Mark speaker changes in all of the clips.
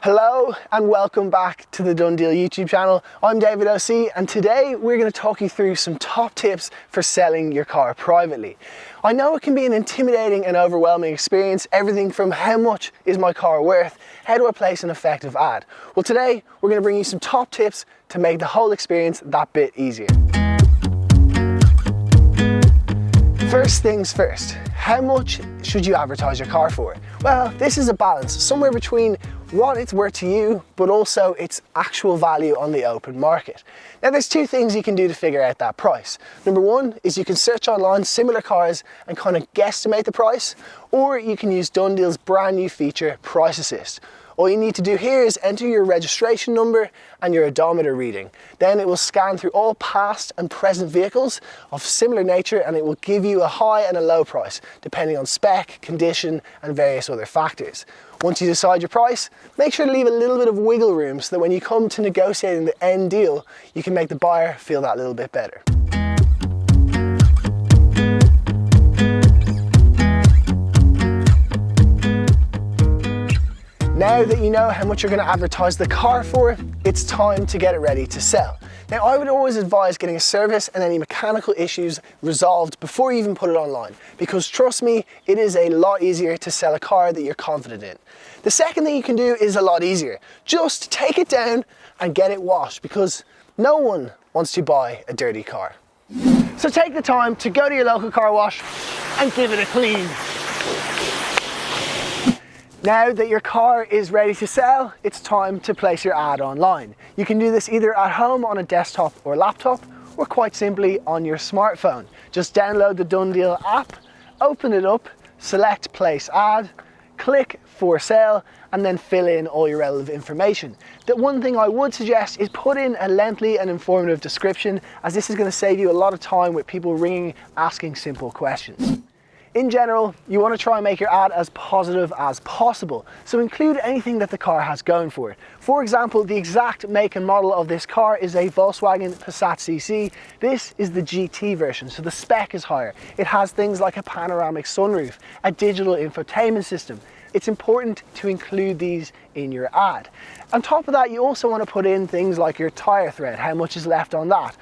Speaker 1: Hello and welcome back to the Done Deal YouTube channel. I'm David OC and today we're going to talk you through some top tips for selling your car privately. I know it can be an intimidating and overwhelming experience, everything from how much is my car worth, how do I place an effective ad. Well, today we're going to bring you some top tips to make the whole experience that bit easier. First things first, how much should you advertise your car for? Well, this is a balance, somewhere between what it's worth to you, but also its actual value on the open market. Now there's two things you can do to figure out that price. Number one is you can search online similar cars and kind of guesstimate the price, or you can use DoneDeal's brand new feature, Price Assist. All you need to do here is enter your registration number and your odometer reading. Then it will scan through all past and present vehicles of similar nature and it will give you a high and a low price, depending on spec, condition, and various other factors. Once you decide your price, make sure to leave a little bit of wiggle room so that when you come to negotiating the end deal, you can make the buyer feel that little bit better. Now that you know how much you're going to advertise the car for, it's time to get it ready to sell. Now, I would always advise getting a service and any mechanical issues resolved before you even put it online, because trust me, it is a lot easier to sell a car that you're confident in. The second thing you can do is a lot easier. Just take it down and get it washed, because no one wants to buy a dirty car. So take the time to go to your local car wash and give it a clean. Now that your car is ready to sell, it's time to place your ad online. You can do this either at home on a desktop or laptop, or quite simply on your smartphone. Just download the DoneDeal app, open it up, select Place Ad, click For Sale, and then fill in all your relevant information. The one thing I would suggest is put in a lengthy and informative description, as this is going to save you a lot of time with people ringing, asking simple questions. In general, you want to try and make your ad as positive as possible, so include anything that the car has going for it. For example, the exact make and model of this car is a Volkswagen Passat CC. This is the GT version, so the spec is higher. It has things like a panoramic sunroof, a digital infotainment system. It's important to include these in your ad. On top of that, you also want to put in things like your tire thread, how much is left on that.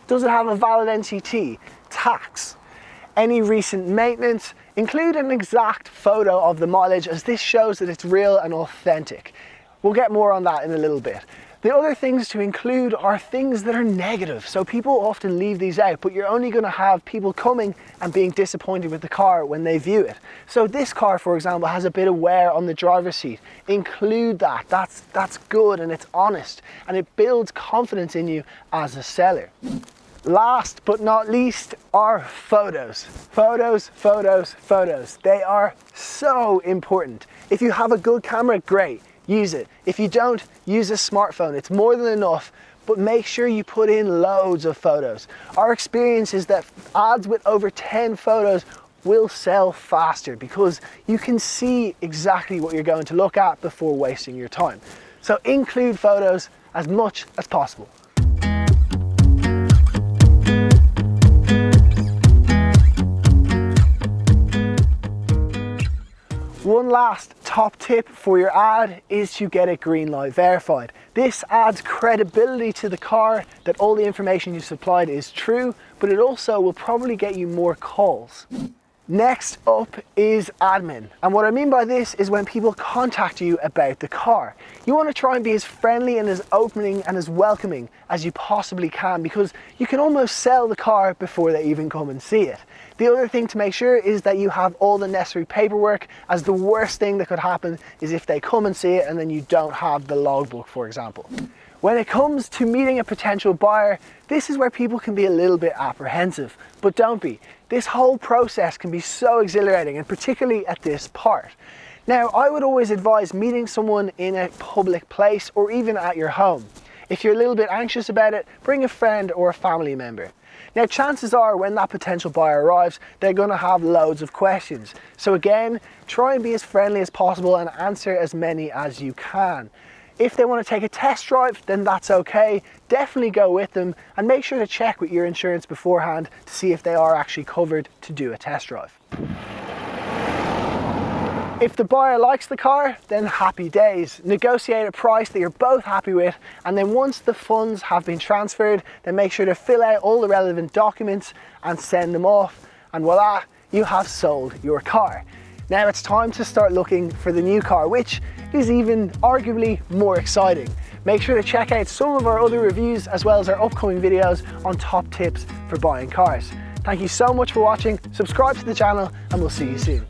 Speaker 1: Does it have a valid NCT, tax? Any recent maintenance, include an exact photo of the mileage, as this shows that it's real and authentic. We'll get more on that in a little bit. The other things to include are things that are negative. So people often leave these out, but you're only going to have people coming and being disappointed with the car when they view it. So this car, for example, has a bit of wear on the driver's seat. Include that. That's good and it's honest, and it builds confidence in you as a seller. Last but not least are photos. Photos. They are so important. If you have a good camera, great, use it. If you don't, use a smartphone. It's more than enough, but make sure you put in loads of photos. Our experience is that ads with over 10 photos will sell faster, because you can see exactly what you're going to look at before wasting your time. So include photos as much as possible. One last top tip for your ad is to get it Greenlight verified. This adds credibility to the car that all the information you supplied is true, but it also will probably get you more calls. Next up is admin. And what I mean by this is when people contact you about the car. You want to try and be as friendly and as opening and as welcoming as you possibly can, because you can almost sell the car before they even come and see it. The other thing to make sure is that you have all the necessary paperwork, as the worst thing that could happen is if they come and see it and then you don't have the logbook, for example. When it comes to meeting a potential buyer, this is where people can be a little bit apprehensive, but don't be. This whole process can be so exhilarating, and particularly at this part. Now, I would always advise meeting someone in a public place or even at your home. If you're a little bit anxious about it, bring a friend or a family member. Now, chances are when that potential buyer arrives, they're going to have loads of questions. So again, try and be as friendly as possible and answer as many as you can. If they want to take a test drive, then that's okay. Definitely go with them and make sure to check with your insurance beforehand to see if they are actually covered to do a test drive. If the buyer likes the car, then happy days. Negotiate a price that you're both happy with, and then once the funds have been transferred, then make sure to fill out all the relevant documents and send them off, and voila, you have sold your car. Now it's time to start looking for the new car, which is even arguably more exciting. Make sure to check out some of our other reviews as well as our upcoming videos on top tips for buying cars. Thank you so much for watching, subscribe to the channel, and we'll see you soon.